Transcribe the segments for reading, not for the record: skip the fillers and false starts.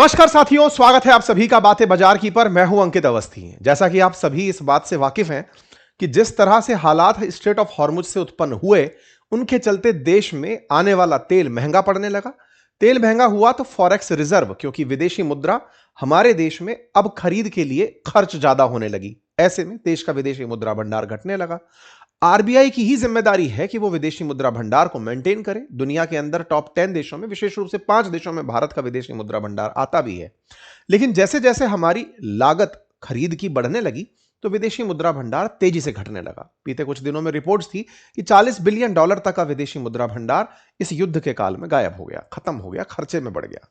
नमस्कार साथियों, स्वागत है आप सभी का बातें बाजार की पर। मैं हूं अंकित अवस्थी। जैसा कि आप सभी इस बात से वाकिफ हैं कि जिस तरह से हालात स्ट्रेट ऑफ हॉर्मुज से उत्पन्न हुए, उनके चलते देश में आने वाला तेल महंगा पड़ने लगा। तेल महंगा हुआ तो फॉरेक्स रिजर्व, क्योंकि विदेशी मुद्रा हमारे देश में अब खरीद के लिए खर्च ज्यादा होने लगी। ऐसे में देश का विदेशी मुद्रा भंडार घटने लगा। आरबीआई की ही जिम्मेदारी है कि वो विदेशी मुद्रा भंडार को मेंटेन करे। दुनिया के अंदर टॉप 10 देशों में, विशेष रूप से 5 देशों में भारत का विदेशी मुद्रा भंडार आता भी है। लेकिन जैसे जैसे हमारी लागत खरीद की बढ़ने लगी तो विदेशी मुद्रा भंडार तेजी से घटने लगा। बीते कुछ दिनों में रिपोर्ट्स थी कि $40 बिलियन तक का विदेशी मुद्रा भंडार इस युद्ध के काल में गायब हो गया, खत्म हो गया, खर्चे में बढ़ गया।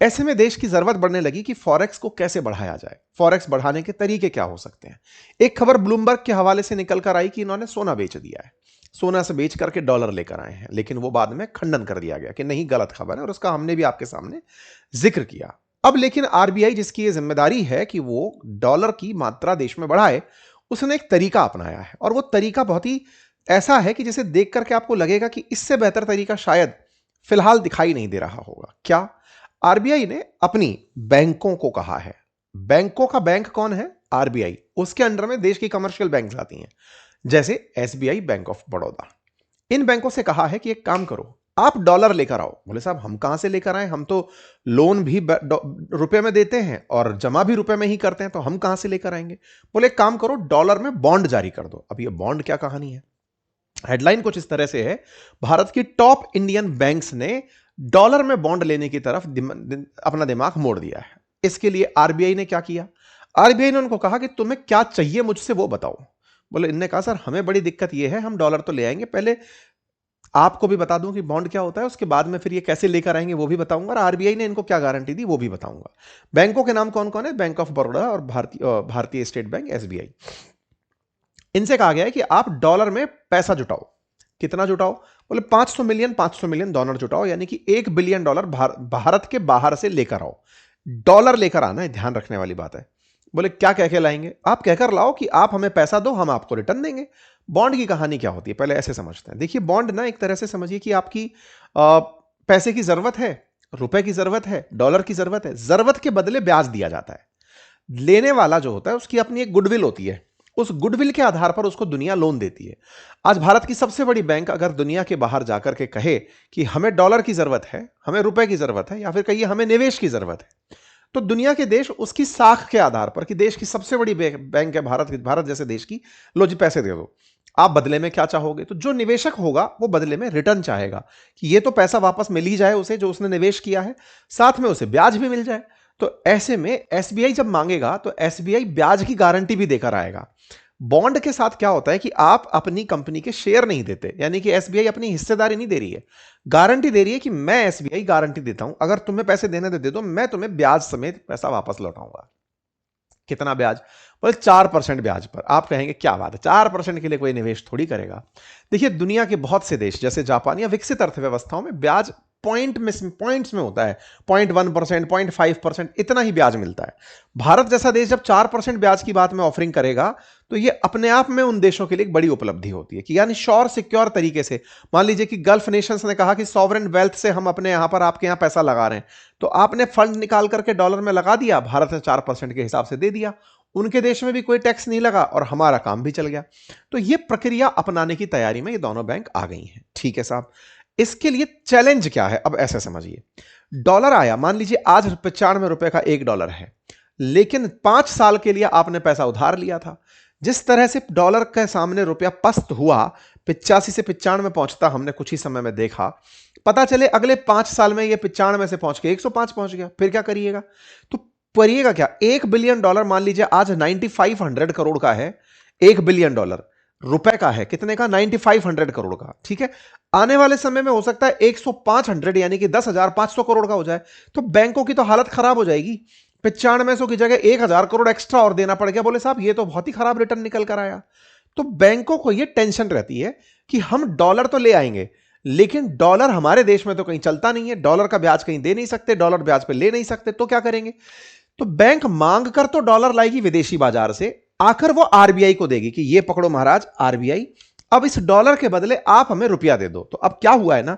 ऐसे में देश की जरूरत बढ़ने लगी कि फॉरेक्स को कैसे बढ़ाया जाए। फॉरेक्स बढ़ाने के तरीके क्या हो सकते हैं। एक खबर ब्लूमबर्ग के हवाले से निकल कर आई कि इन्होंने सोना बेच दिया है, सोना से बेच करके डॉलर लेकर आए हैं। लेकिन वो बाद में खंडन कर दिया गया कि नहीं, गलत खबर है, और उसका हमने भी आपके सामने जिक्र किया। अब लेकिन आरबीआई, जिसकी ये जिम्मेदारी है कि वो डॉलर की मात्रा देश में बढ़ाए, उसने एक तरीका अपनाया है। और वो तरीका बहुत ही ऐसा है कि जिसे देख करके आपको लगेगा कि इससे बेहतर तरीका शायद फिलहाल दिखाई नहीं दे रहा होगा। क्या? आरबीआई ने अपनी बैंकों को कहा है, बैंकों का बैंक कौन है? आरबीआई। उसके अंडर में देश की कमर्शियल बैंक्स आती हैं, जैसे एसबीआई, बैंक ऑफ बड़ौदा। इन बैंकों से कहा है कि एक काम करो, आप डॉलर लेकर आओ। बोले साहब, हम कहां से लेकर आए? हम तो लोन भी रुपए में देते हैं और जमा भी रुपए में ही करते हैं, तो हम कहां से लेकर आएंगे? बोले एक काम करो, डॉलर में बॉन्ड जारी कर दो। अब ये बॉन्ड क्या कहानी है? हेडलाइन कुछ इस तरह से है, भारत की टॉप इंडियन बैंक्स ने डॉलर में बॉन्ड लेने की तरफ अपना दिमाग मोड़ दिया है। इसके लिए आरबीआई ने क्या किया? आरबीआई ने उनको कहा कि तुम्हें क्या चाहिए मुझसे वो बताओ। बोले, इनने कहा सर हमें बड़ी दिक्कत ये है, हम डॉलर तो ले आएंगे, पहले आपको भी बता दूं कि बॉन्ड क्या होता है, उसके बाद में फिर ये कैसे लेकर आएंगे वो भी बताऊंगा, और आरबीआई ने इनको क्या गारंटी दी वो भी बताऊंगा। बैंकों के नाम कौन कौन है? बैंक ऑफ बड़ौदा और भारतीय स्टेट बैंक, एसबीआई। इनसे कहा गया है कि आप डॉलर में पैसा जुटाओ। कितना जुटाओ? बोले 500 मिलियन, 500 मिलियन डॉलर जुटाओ, यानी कि $1 बिलियन भारत के बाहर से लेकर आओ। डॉलर लेकर आना है, ध्यान रखने वाली बात है। बोले क्या कह के लाएंगे? आप कहकर लाओ कि आप हमें पैसा दो, हम आपको रिटर्न देंगे। बॉन्ड की कहानी क्या होती है, पहले ऐसे समझते हैं। देखिए, बॉन्ड ना एक तरह से समझिए कि आपकी पैसे की जरूरत है, रुपए की जरूरत है, डॉलर की जरूरत है, जरूरत के बदले ब्याज दिया जाता है। लेने वाला जो होता है उसकी अपनी एक गुडविल होती है, उस गुडविल के आधार पर उसको दुनिया लोन देती है। आज भारत की सबसे बड़ी बैंक अगर दुनिया के बाहर जाकर के कहे कि हमें डॉलर की जरूरत है, हमें रुपए की जरूरत है, या फिर कहिए हमें निवेश की जरूरत है, तो दुनिया के देश उसकी साख के आधार पर कि देश की सबसे बड़ी बैंक है भारत जैसे देश की, लो जी पैसे दे दो, आप बदले में क्या चाहोगे? तो जो निवेशक होगा वो बदले में रिटर्न चाहेगा कि ये तो पैसा वापस मिल ही जाए उसे, जो उसने निवेश किया है, साथ में उसे ब्याज भी मिल जाए। तो ऐसे में एसबीआई जब मांगेगा तो एसबीआई ब्याज की गारंटी भी देकर आएगा। बॉन्ड के साथ क्या होता है कि आप अपनी कंपनी के शेयर नहीं देते, यानी कि एसबीआई अपनी हिस्सेदारी नहीं दे रही है, गारंटी दे रही है कि मैं एसबीआई गारंटी देता हूं, अगर तुम्हें पैसे देने दे दो, मैं तुम्हें ब्याज समेत पैसा वापस लौटाऊंगा। कितना ब्याज? बोले 4% ब्याज पर। आप कहेंगे क्या बात है, 4% के लिए कोई निवेश थोड़ी करेगा। देखिए, दुनिया के बहुत से देश जैसे जापान या विकसित अर्थव्यवस्थाओं में ब्याज पॉइंट्स में होता है, 0.1%, 0.5%, इतना ही ब्याज मिलता है। भारत जैसा देश जब 4% ब्याज की बात में ऑफरिंग करेगा तो यह अपने आप में उन देशों के लिए एक बड़ी उपलब्धि होती है कि यानी श्योर सिक्योर तरीके से, मान लीजिए कि गल्फ नेशंस ने कहा कि सॉवरेन वेल्थ से हम अपने यहां पर, आपके यहां पैसा लगा रहे हैं, तो आपने फंड निकाल करके डॉलर में लगा दिया, भारत ने 4% के हिसाब से दे दिया, उनके देश में भी कोई टैक्स नहीं लगा और हमारा काम भी चल गया। तो यह प्रक्रिया अपनाने की तैयारी में ये दोनों बैंक आ गई हैं। ठीक है साहब, इसके लिए चैलेंज क्या है? अब ऐसे समझिए, डॉलर आया, मान लीजिए आज $95 का $1 है, लेकिन 5 साल के लिए आपने पैसा उधार लिया था। जिस तरह से डॉलर के सामने रुपया पस्त हुआ, 85 से 95 पहुंचता, हमने कुछ ही समय में देखा, पता चले अगले 5 साल में ये 95 से पहुंच के 105 पहुंच गया, फिर क्या करिएगा? तो करिएगा क्या? $1 बिलियन मान लीजिए आज 9500 करोड़ का है, $1 बिलियन रुपए का है, कितने का? 9500 करोड़ का। ठीक है, आने वाले समय में हो सकता है 105 यानी कि 10,500 करोड़ का हो जाए, तो बैंकों की तो हालत खराब हो जाएगी। 9500 की जगह 1000 करोड़ एक्स्ट्रा और देना पड़ गया। बोले साहब ये तो बहुत ही खराब रिटर्न निकल कर आया। तो बैंकों को यह टेंशन रहती है कि हम डॉलर तो ले आएंगे, लेकिन डॉलर हमारे देश में तो कहीं चलता नहीं है, डॉलर का ब्याज कहीं दे नहीं सकते, डॉलर ब्याज पे ले नहीं सकते, तो क्या करेंगे? तो बैंक मांग कर तो डॉलर लाएगी विदेशी बाजार से, आकर वो आरबीआई को देगी कि ये पकड़ो महाराज आरबीआई, अब इस डॉलर के बदले आप हमें रुपया दे दो। तो अब क्या हुआ है ना,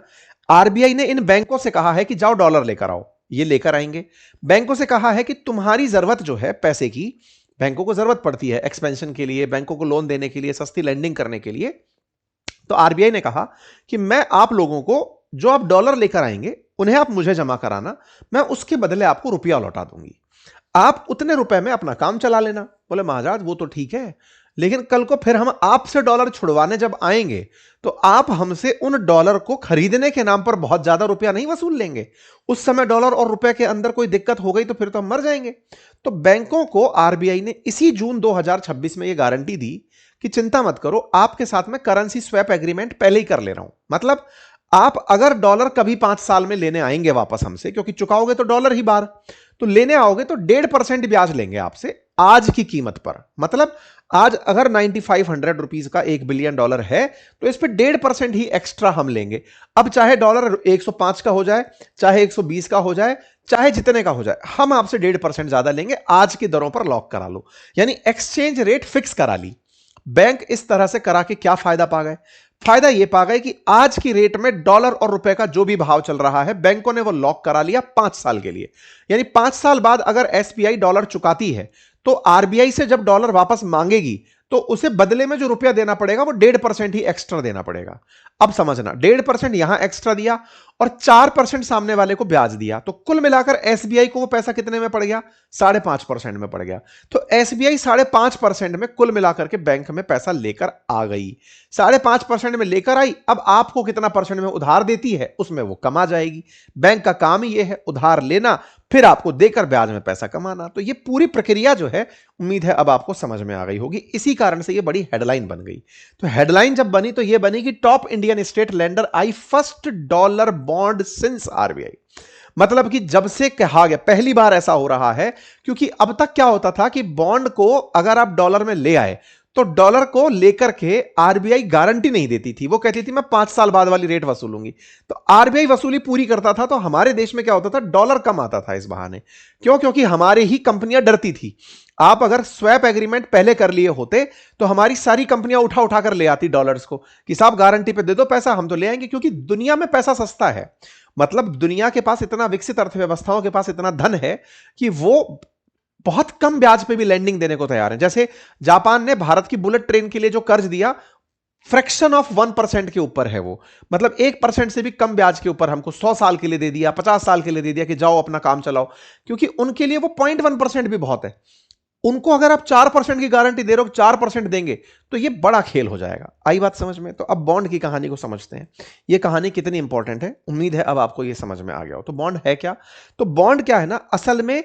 आरबीआई ने इन बैंकों से कहा है कि जाओ डॉलर लेकर आओ, ये लेकर आएंगे। बैंकों से कहा है कि तुम्हारी जरूरत जो है पैसे की, बैंकों को जरूरत पड़ती है एक्सपेंशन के लिए, बैंकों को लोन देने के लिए, सस्ती लेंडिंग करने के लिए। तो आरबीआई ने कहा कि मैं आप लोगों को जो आप डॉलर लेकर आएंगे उन्हें आप मुझे जमा कराना, मैं उसके बदले आपको रुपया लौटा दूंगी, आप उतने रुपए में अपना काम चला लेना। बोले महाराज वो तो ठीक है, लेकिन कल को फिर हम आपसे डॉलर छुड़वाने जब आएंगे तो आप हमसे उन डॉलर को खरीदने के नाम पर बहुत ज्यादा रुपया नहीं वसूल लेंगे। उस समय डॉलर और रुपए के अंदर कोई दिक्कत हो गई तो फिर तो हम मर जाएंगे। तो बैंकों को आरबीआई ने इसी जून 2026 में यह गारंटी दी कि चिंता मत करो, आपके साथ मैं करेंसी स्वैप एग्रीमेंट पहले ही कर ले रहा हूं। मतलब आप अगर डॉलर कभी 5 साल में लेने आएंगे वापस हमसे, क्योंकि चुकाओगे तो डॉलर ही बाहर, तो लेने आओगे तो 1.5% ब्याज लेंगे आपसे आज की कीमत पर। मतलब आज अगर 9500 रुपीज का $1 बिलियन है तो इस पे 1.5% ही एक्स्ट्रा हम लेंगे। अब चाहे डॉलर 105 का हो जाए, चाहे 120 का हो जाए, चाहे जितने का हो जाए, हम आपसे 1.5% ज्यादा लेंगे, आज की दरों पर लॉक करा लो, यानी एक्सचेंज रेट फिक्स करा ली। बैंक इस तरह से करा के क्या फायदा पा गए? फायदा यह पा गए कि आज की रेट में डॉलर और रुपए का जो भी भाव चल रहा है बैंकों ने वो लॉक करा लिया 5 साल के लिए। यानी 5 साल बाद अगर एसबीआई डॉलर चुकाती है तो आरबीआई से जब डॉलर वापस मांगेगी तो उसे बदले में जो रुपया देना पड़ेगा वो 1.5% ही एक्स्ट्रा देना पड़ेगा। अब समझना, 1.5% यहां एक्स्ट्रा दिया और 4% सामने वाले को ब्याज दिया, तो कुल मिलाकर एसबीआई को वो पैसा कितने में पड़ गया? 5.5% में पड़ गया। तो एसबीआई 5.5% में कुल मिलाकर के बैंक में पैसा लेकर आ गई। 5.5% में लेकर आई, अब आपको कितना परसेंट में उधार देती है उसमें वो कमा जाएगी। बैंक का काम ही ये है, उधार लेना फिर आपको देकर ब्याज में पैसा कमाना। तो ये पूरी प्रक्रिया जो है, उम्मीद है अब आपको समझ में आ गई होगी। इसी कारण से ये बड़ी हेडलाइन बन गई। तो हेडलाइन जब बनी तो ये बनी कि top Indian state lender eyes first dollar bond since RBI. मतलब कि जब से कहा गया, पहली बार ऐसा हो रहा है, क्योंकि अब तक क्या होता था कि बॉन्ड को अगर आप डॉलर में ले आए तो डॉलर को लेकर के आरबीआई गारंटी नहीं देती थी। वो कहती थी मैं 5 साल बाद वाली रेट वसूलूंगी। तो आरबीआई वसूली पूरी करता था, तो हमारे देश में क्या होता था, डॉलर कम आता था इस बहाने। क्यों? क्योंकि हमारे ही कंपनियां डरती थी। आप अगर स्वैप एग्रीमेंट पहले कर लिए होते तो हमारी सारी कंपनियां उठा उठा कर ले आती डॉलर्स को कि साहब गारंटी पे दे दो पैसा, हम तो ले आएंगे, क्योंकि दुनिया में पैसा सस्ता है। मतलब दुनिया के पास इतना विकसित अर्थव्यवस्थाओं के पास इतना धन है कि वो बहुत कम ब्याज पे भी लैंडिंग देने को तैयार है। जैसे जापान ने भारत की बुलेट ट्रेन के लिए जो कर्ज दिया, फ्रैक्शन ऑफ 1% के ऊपर है वो। मतलब 1% से भी कम ब्याज के ऊपर हमको 100 साल के लिए दे दिया, 50 साल के लिए दे दिया कि जाओ अपना काम चलाओ, क्योंकि उनके लिए वो 0.1% भी बहुत है। उनको अगर आप 4% की गारंटी दे रहे हो, 4% देंगे तो ये बड़ा खेल हो जाएगा। आई बात समझ में? तो अब बॉन्ड की कहानी को समझते हैं। ये कहानी कितनी इंपॉर्टेंट है, उम्मीद है अब आपको ये समझ में आ गया हो। तो बॉन्ड है क्या? तो बॉन्ड क्या है ना, असल में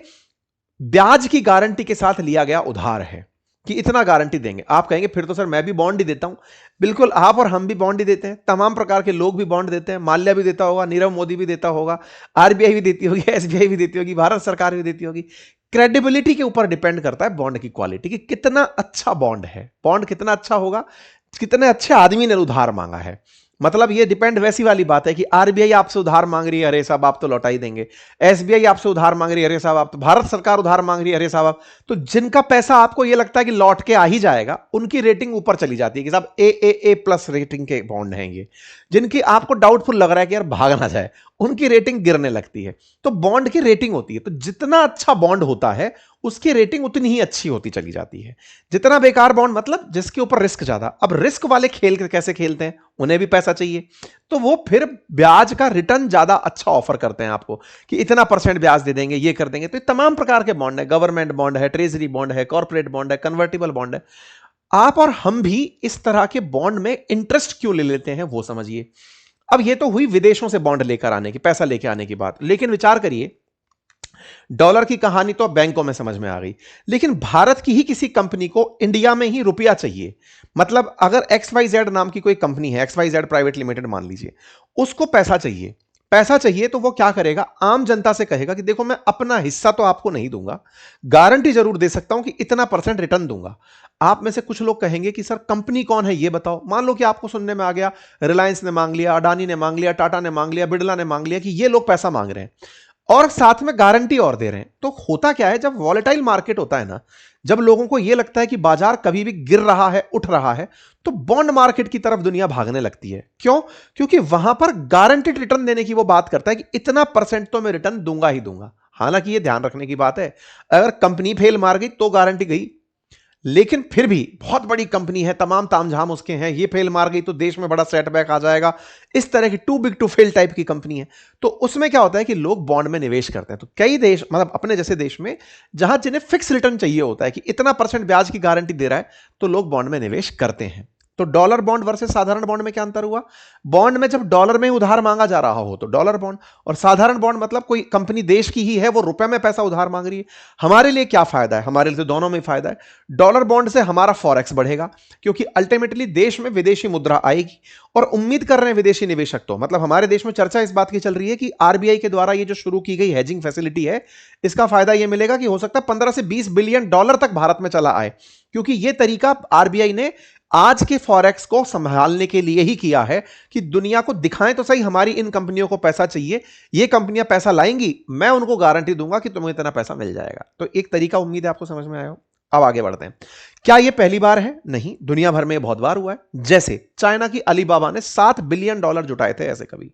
ब्याज की गारंटी के साथ लिया गया उधार है कि इतना गारंटी देंगे। आप कहेंगे फिर तो सर मैं भी बॉन्ड ही देता हूं। बिल्कुल, आप और हम भी बॉन्ड ही देते हैं, तमाम प्रकार के लोग भी बॉन्ड देते हैं। माल्या भी देता होगा, नीरव मोदी भी देता होगा, आरबीआई भी देती होगी, एसबीआई भी देती होगी, भारत सरकार भी देती होगी। क्रेडिबिलिटी के ऊपर डिपेंड करता है बॉन्ड की क्वालिटी, कि कितना अच्छा बॉन्ड है। बॉन्ड कितना अच्छा होगा, कितने अच्छे आदमी ने उधार मांगा है। मतलब ये डिपेंड वैसी वाली बात है कि आरबीआई आपसे उधार मांग रही है, अरे साहब आप तो लौटा ही देंगे। एसबीआई आपसे उधार मांग रही है, अरे साहब आप तो, भारत सरकार उधार मांग रही है, अरे साहब आप तो। जिनका पैसा आपको ये लगता है कि लौट के आ ही जाएगा, उनकी रेटिंग ऊपर चली जाती है कि साहब ए प्लस रेटिंग के बॉन्ड हैं ये। जिनकी आपको डाउटफुल लग रहा है कि यार भाग ना जाए, उनकी रेटिंग गिरने लगती है। तो बॉन्ड की रेटिंग होती है, तो जितना अच्छा बॉन्ड होता है उसकी रेटिंग उतनी ही अच्छी होती चली जाती है। जितना बेकार बॉन्ड, मतलब जिसके ऊपर रिस्क ज्यादा। अब रिस्क वाले खेल कैसे खेलते हैं, उन्हें भी पैसा चाहिए, तो वो फिर ब्याज का रिटर्न ज्यादा अच्छा ऑफर करते हैं आपको कि इतना % ब्याज दे देंगे, ये कर देंगे। तो तमाम प्रकार के बॉन्ड है, गवर्नमेंट बॉन्ड है, ट्रेजरी बॉन्ड है, कॉर्पोरेट बॉन्ड है, कन्वर्टिबल बॉन्ड है। आप और हम भी इस तरह के बॉन्ड में इंटरेस्ट क्यों ले लेते हैं वो समझिए। अब ये तो हुई विदेशों से बॉन्ड लेकर आने की, पैसा लेकर आने की बात, लेकिन विचार करिए, डॉलर की कहानी तो बैंकों में समझ में आ गई, लेकिन भारत की ही किसी कंपनी को इंडिया में ही रुपया चाहिए। मतलब अगर XYZ नाम की कोई कंपनी है, XYZ प्राइवेट लिमिटेड मान लीजिए, उसको पैसा चाहिए। पैसा चाहिए तो वो क्या करेगा, आम जनता से कहेगा कि देखो मैं अपना हिस्सा तो आपको नहीं दूंगा, गारंटी जरूर दे सकता हूं कि इतना % रिटर्न दूंगा। आप में से कुछ लोग कहेंगे कि सर कंपनी कौन है ये बताओ। मान लो कि आपको सुनने में आ गया रिलायंस ने मांग लिया, अडानी ने मांग लिया, टाटा ने मांग लिया, बिरला ने मांग लिया कि ये लोग पैसा मांग रहे हैं, और साथ में गारंटी और दे रहे हैं। तो होता क्या है, जब वॉलेटाइल मार्केट होता है ना, जब लोगों को यह लगता है कि बाजार कभी भी गिर रहा है उठ रहा है, तो बॉन्ड मार्केट की तरफ दुनिया भागने लगती है। क्यों? क्योंकि वहां पर गारंटीड रिटर्न देने की वो बात करता है कि इतना परसेंट तो मैं रिटर्न दूंगा ही दूंगा। हालांकि यह ध्यान रखने की बात है, अगर कंपनी फेल मार गई तो गारंटी गई, लेकिन फिर भी बहुत बड़ी कंपनी है, तमाम तामझाम उसके हैं, ये फेल मार गई तो देश में बड़ा सेटबैक आ जाएगा, इस तरह की too big to fail type की कंपनी है। तो उसमें क्या होता है कि लोग बॉन्ड में निवेश करते हैं। तो कई देश, मतलब अपने जैसे देश में, जहां जिन्हें फिक्स रिटर्न चाहिए होता है कि इतना परसेंट ब्याज की गारंटी दे रहा है, तो लोग बॉन्ड में निवेश करते हैं। तो डॉलर बॉन्ड वर्सेस साधारण बॉन्ड में क्या अंतर हुआ? बॉन्ड में जब डॉलर में उधार मांगा जा रहा हो तो डॉलर बॉन्ड, और साधारण बॉन्ड मतलब कोई कंपनी देश की ही है, वो रुपए में पैसा उधार मांग रही है। हमारे लिए क्या फायदा है? हमारे लिए तो दोनों में फायदा है। डॉलर बॉन्ड से हमारा फॉरेक्स बढ़ेगा, क्योंकि अल्टीमेटली देश में विदेशी मुद्रा आएगी, और उम्मीद कर रहे हैं विदेशी निवेशक, तो मतलब हमारे देश में चर्चा इस बात की चल रही है कि आरबीआई के द्वारा ये जो शुरू की गई हेजिंग फैसिलिटी है, इसका फायदा ये मिलेगा कि हो सकता है 15 से 20 बिलियन डॉलर तक भारत में चला आए, क्योंकि ये तरीका आरबीआई ने आज के फॉरेक्स को संभालने के लिए ही किया है कि दुनिया को दिखाएं तो सही, हमारी इन कंपनियों को पैसा चाहिए, ये कंपनियां पैसा लाएंगी, मैं उनको गारंटी दूंगा कि तुम्हें इतना पैसा मिल जाएगा। तो एक तरीका, उम्मीद है आपको समझ में आया हो। अब आगे बढ़ते हैं। क्या यह पहली बार है? नहीं, दुनिया भर में बहुत बार हुआ है। जैसे चाइना की अलीबाबा ने $7 बिलियन जुटाए थे, ऐसे कभी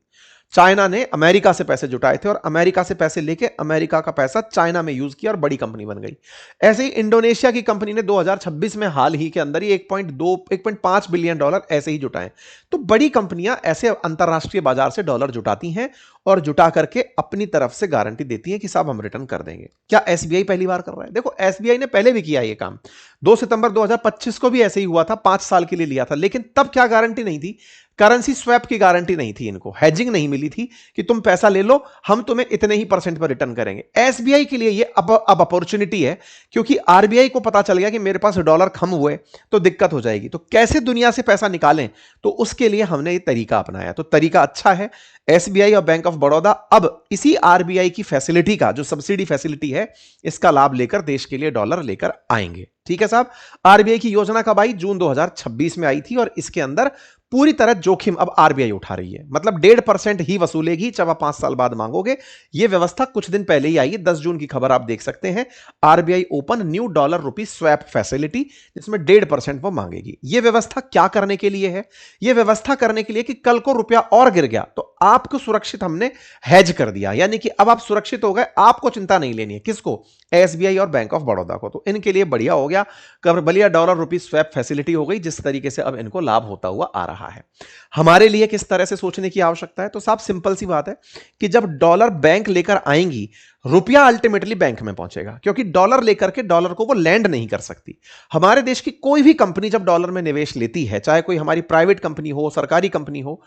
चाइना ने अमेरिका से पैसे जुटाए थे, और अमेरिका से पैसे लेके अमेरिका का पैसा चाइना में यूज किया और बड़ी कंपनी बन गई। ऐसे ही इंडोनेशिया की कंपनी ने 2026 में हाल ही के अंदर ही 1.5 बिलियन डॉलर ऐसे ही जुटाए। तो बड़ी कंपनियां ऐसे अंतरराष्ट्रीय बाजार से डॉलर जुटाती हैं और जुटा करके अपनी तरफ से गारंटी देती हैं कि साहब हम रिटर्न कर देंगे। क्या एसबीआई पहली बार कर रहा है? देखो, एसबीआई ने पहले भी किया ये काम। 2 सितंबर 2025 को भी ऐसे ही हुआ था, 5 साल के लिए लिया था, लेकिन तब क्या गारंटी नहीं थी? करेंसी स्वैप की गारंटी नहीं थी, इनको हेजिंग नहीं मिली थी कि तुम पैसा ले लो, हम तुम्हें इतने ही परसेंट पर रिटर्न करेंगे। एसबीआई के लिए ये अब अपॉर्चुनिटी है, क्योंकि आरबीआई को पता चल गया कि मेरे पास डॉलर कम हुए तो दिक्कत हो जाएगी, तो कैसे दुनिया से पैसा निकालें, तो उसके लिए हमने ये तरीका अपनाया। तो तरीका अच्छा है। एसबीआई और बैंक ऑफ बड़ौदा अब इसी आरबीआई की फैसिलिटी का, जो सब्सिडी फैसिलिटी है, इसका लाभ लेकर देश के लिए डॉलर लेकर आएंगे। ठीक है साहब। आरबीआई की योजना कब आई? जून 2026 में आई थी, और इसके अंदर पूरी तरह जोखिम अब आरबीआई उठा रही है, मतलब 1.5% ही वसूलेगी जब आप 5 साल बाद मांगोगे। यह व्यवस्था कुछ दिन पहले ही आई है, 10 जून की खबर आप देख सकते हैं। RBI open new dollar rupee swap facility, जिसमें 1.5% वो मांगेगी। यह व्यवस्था क्या करने के लिए है? यह व्यवस्था करने के लिए कि कल को रुपया और गिर गया तो आपको सुरक्षित हमने हेज कर दिया, यानी कि अब आप सुरक्षित हो गए, आपको चिंता नहीं लेनी है। किसको? एसबीआई और बैंक ऑफ बड़ौदा को। तो इनके लिए बढ़िया हो गया, बढ़िया डॉलर रुपी स्वैप फैसिलिटी हो गई, जिस तरीके से अब इनको लाभ होता हुआ आ रहा है। हमारे लिए किस तरह से सोचने की आवश्यकता है? तो साहब सिंपल सी बात है कि जब डॉलर बैंक लेकर आएंगी, रुपया अल्टीमेटली बैंक में पहुंचेगा, क्योंकि डॉलर लेकर के डॉलर को वो लैंड नहीं कर सकती। हमारे देश की कोई भी कंपनी जब डॉलर में निवेश लेती है, चाहे कोई हमारी प्राइवेट कंपनी हो, सरकारी कंपनी हो,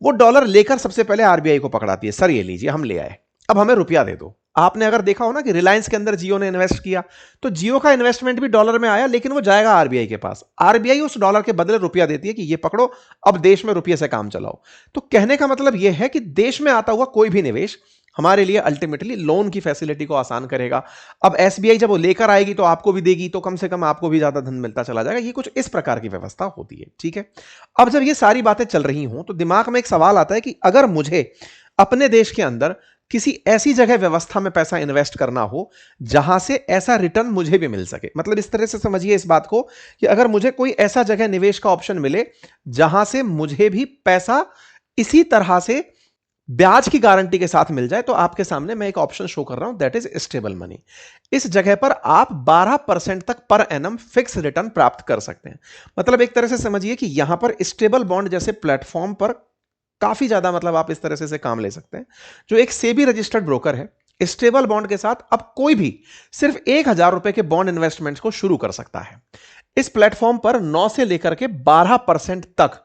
वो डॉलर लेकर सबसे पहले आरबीआई को पकड़ाती है, सर ये लीजिए हम ले आए, अब हमें रुपया दे दो। आपने अगर देखा हो ना कि रिलायंस के अंदर जियो ने इन्वेस्ट किया, तो जियो का इन्वेस्टमेंट भी डॉलर में आया, लेकिन वो जाएगा आरबीआई के पास। आरबीआई उस डॉलर के बदले रुपया देती है कि ये पकड़ो, अब देश में रुपये से काम चलाओ। तो कहने का मतलब यह है कि देश में आता हुआ कोई भी निवेश हमारे लिए अल्टीमेटली लोन की फैसिलिटी को आसान करेगा। अब एसबीआई जब वो लेकर आएगी तो आपको भी देगी, तो कम से कम आपको भी ज्यादा धन मिलता चला जाएगा। ये कुछ इस प्रकार की व्यवस्था होती है। ठीक है। अब जब ये सारी बातें चल रही हों तो दिमाग में एक सवाल आता है कि अगर मुझे अपने देश के अंदर किसी ऐसी जगह व्यवस्था में पैसा इन्वेस्ट करना हो जहां से ऐसा रिटर्न मुझे भी मिल सके, मतलब इस तरह से समझिए इस बात को कि अगर मुझे कोई ऐसा जगह निवेश का ऑप्शन मिले जहां से मुझे भी पैसा इसी तरह से ब्याज की गारंटी के साथ मिल जाए, तो आपके सामने मैं एक ऑप्शन शो कर रहा हूं, दैट इज स्टेबल मनी। इस जगह पर आप 12% तक पर एनम फिक्स रिटर्न प्राप्त कर सकते हैं। मतलब एक तरह से समझिए कि यहां पर स्टेबल बॉन्ड जैसे प्लेटफॉर्म पर काफी ज्यादा, मतलब आप इस तरह से काम ले सकते हैं, जो एक सेबी रजिस्टर्ड ब्रोकर है। स्टेबल बॉन्ड के साथ अब कोई भी सिर्फ 1,000 रुपए के बॉन्ड इन्वेस्टमेंट्स को शुरू कर सकता है। इस प्लेटफॉर्म पर 9 से लेकर के 12% तक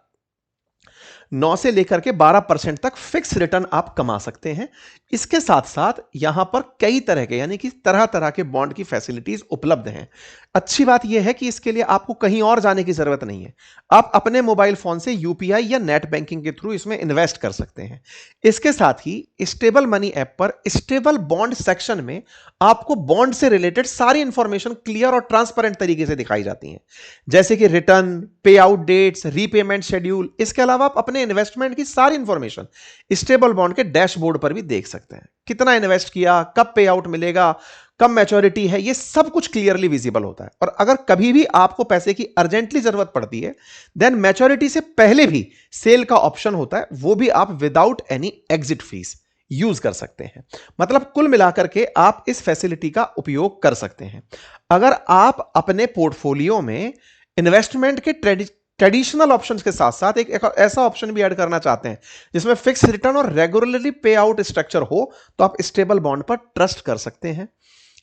12% तक फिक्स रिटर्न आप कमा सकते हैं। इसके साथ साथ यहां पर कई तरह के, यानी कि तरह तरह के बॉन्ड की फैसिलिटीज उपलब्ध हैं। अच्छी बात यह है कि इसके लिए आपको कहीं और जाने की जरूरत नहीं है। आप अपने मोबाइल फोन से यूपीआई या नेट बैंकिंग के थ्रू इसमें इन्वेस्ट कर सकते हैं। इसके साथ ही स्टेबल मनी ऐप पर स्टेबल बॉन्ड सेक्शन में आपको बॉन्ड से रिलेटेड सारी इंफॉर्मेशन क्लियर और ट्रांसपेरेंट तरीके से दिखाई जाती है, जैसे कि रिटर्न, पे आउट डेट्स, रीपेमेंट शेड्यूल। इसके अलावा आप अपने अपने इन्वेस्टमेंट की सारी इंफॉर्मेशन स्टेबल बॉन्ड के डैशबोर्ड पर भी देख सकते हैं। कितना इन्वेस्ट किया, कब पे आउट मिलेगा, कब मैच्योरिटी है, ये सब कुछ क्लियरली विजिबल होता है। और अगर कभी भी आपको पैसे की अर्जेंटली जरूरत पड़ती है, देन मैच्योरिटी से पहले भी सेल का ऑप्शन होता है, वो भी आप without any exit fees use कर सकते हैं। मतलब कुल मिलाकर के आप इस फैसिलिटी का उपयोग कर सकते हैं। अगर आप अपने पोर्टफोलियो में इन्वेस्टमेंट के ट्रेडिशनल ऑप्शंस के साथ साथ एक ऐसा ऑप्शन भी ऐड करना चाहते हैं जिसमें फिक्स रिटर्न और रेगुलरली पे आउट स्ट्रक्चर हो, तो आप स्टेबल बॉन्ड पर ट्रस्ट कर सकते हैं।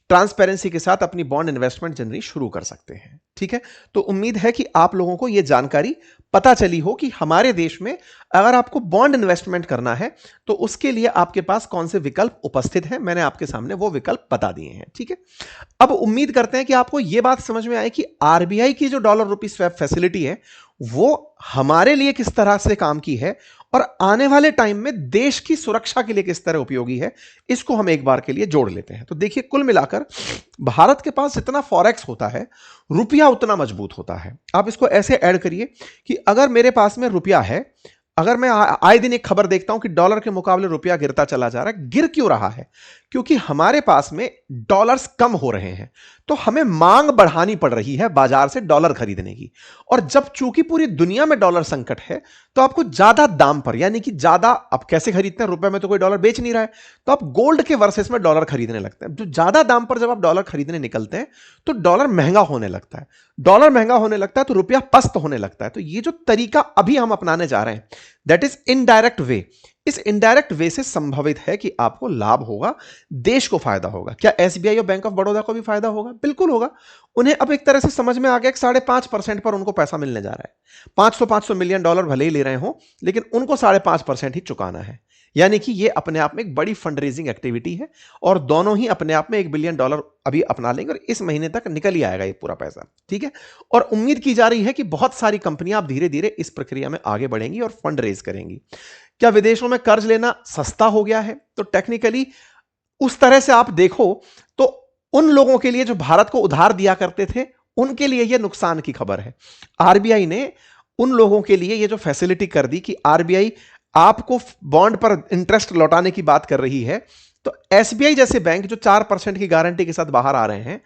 ट्रांसपेरेंसी के साथ अपनी बॉन्ड इन्वेस्टमेंट जर्नी शुरू कर सकते हैं। ठीक है, तो उम्मीद है कि आप लोगों को यह जानकारी पता चली हो कि हमारे देश में अगर आपको बॉन्ड इन्वेस्टमेंट करना है तो उसके लिए आपके पास कौन से विकल्प उपस्थित हैं। मैंने आपके सामने वो विकल्प बता दिए हैं। ठीक है, अब उम्मीद करते हैं कि आपको यह बात समझ में आए कि आरबीआई की जो डॉलर रुपी स्वैप फैसिलिटी है वो हमारे लिए किस तरह से काम की है और आने वाले टाइम में देश की सुरक्षा के लिए किस तरह उपयोगी है, इसको हम एक बार के लिए जोड़ लेते हैं। तो देखिए, कुल मिलाकर भारत के पास जितना फॉरेक्स होता है, रुपया उतना मजबूत होता है। आप इसको ऐसे ऐड करिए कि अगर मेरे पास में रुपया है, अगर मैं आए दिन एक खबर देखता हूं कि डॉलर के मुकाबले रुपया गिरता चला जा रहा है, गिर क्यों रहा है? क्योंकि हमारे पास में डॉलर्स कम हो रहे हैं, तो हमें मांग बढ़ानी पड़ रही है बाजार से डॉलर खरीदने की। और जब चूंकि पूरी दुनिया में डॉलर संकट है, तो आपको ज्यादा दाम पर, यानी कि ज्यादा, आप कैसे खरीदते हैं, रुपए में तो कोई डॉलर बेच नहीं रहा है, तो आप गोल्ड के वर्सेस में डॉलर खरीदने लगते हैं। जो ज्यादा दाम पर जब आप डॉलर खरीदने निकलते हैं तो डॉलर महंगा होने लगता है, डॉलर महंगा होने लगता है तो रुपया पस्त होने लगता है। तो ये जो तरीका अभी हम अपनाने जा रहे हैं, दैट इज इनडायरेक्ट वे। इस इनडायरेक्ट वे से संभवित है कि आपको लाभ होगा, देश को फायदा होगा। क्या एसबीआई और बैंक ऑफ बड़ौदा को भी फायदा होगा? बिल्कुल होगा। उन्हें अब एक तरह से समझ में आ गया कि 5.5% पर उनको पैसा मिलने जा रहा है। 500 मिलियन डॉलर भले ही ले रहे हो, लेकिन उनको 5.5% ही चुकाना है। यानी कि यह अपने आप में एक बड़ी फंड रेजिंग एक्टिविटी है और दोनों ही अपने आप में $1 बिलियन अभी अपना लेंगे और इस महीने तक निकल ही आएगा ये पूरा पैसा। ठीक है, और उम्मीद की जा रही है कि बहुत सारी कंपनियां अब धीरे धीरे इस प्रक्रिया में आगे बढ़ेंगी और फंड रेज करेंगी। क्या विदेशों में कर्ज लेना सस्ता हो गया है? तो टेक्निकली उस तरह से आप देखो तो उन लोगों के लिए जो भारत को उधार दिया करते थे, उनके लिए यह नुकसान की खबर है। आरबीआई ने उन लोगों के लिए यह जो फैसिलिटी कर दी कि आरबीआई आपको बॉन्ड पर इंटरेस्ट लौटाने की बात कर रही है, तो एसबीआई जैसे बैंक जो 4% की गारंटी के साथ बाहर आ रहे हैं,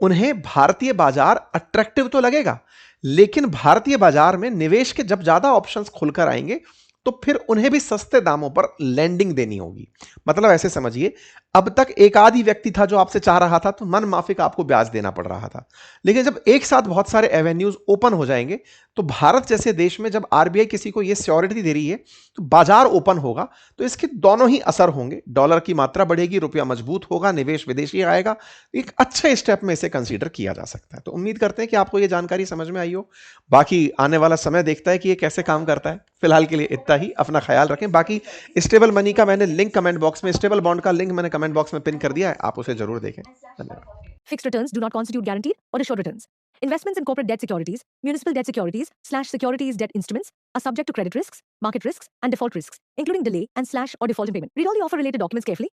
उन्हें भारतीय बाजार अट्रैक्टिव तो लगेगा, लेकिन भारतीय बाजार में निवेश के जब ज्यादा ऑप्शंस खुलकर आएंगे तो फिर उन्हें भी सस्ते दामों पर लैंडिंग देनी होगी। मतलब ऐसे समझिए, अब तक एक आध ही व्यक्ति था जो आपसे चाह रहा था तो मन माफिक आपको ब्याज देना पड़ रहा था, लेकिन जब एक साथ बहुत सारे एवेन्यूज ओपन हो जाएंगे तो भारत जैसे देश में जब आरबीआई किसी को यह श्योरिटी दे रही है तो बाजार ओपन होगा, तो इसके दोनों ही असर होंगे। डॉलर की मात्रा बढ़ेगी, रुपया मजबूत होगा, निवेश विदेशी आएगा। एक अच्छे स्टेप में इसे कंसीडर किया जा सकता है। तो उम्मीद करते हैं कि आपको यह जानकारी समझ में आई हो। बाकी आने वाला समय देखता है कि यह कैसे काम करता है। फिलहाल के लिए इतना ही, अपना ख्याल रखें। बाकी स्टेबल मनी का मैंने लिंक कमेंट बॉक्स में, स्टेबल बॉन्ड का लिंक मैंने कमेंट बॉक्स में पिन कर दिया है, आप उसे जरूर देखें। धन्यवाद। Fixed returns do not constitute guaranteed or assured returns. Investments in corporate debt securities, municipal debt securities/securities debt instruments are subject to credit risks, market risks, and default risks, including delay and/or default in payment. Read all the offer related documents carefully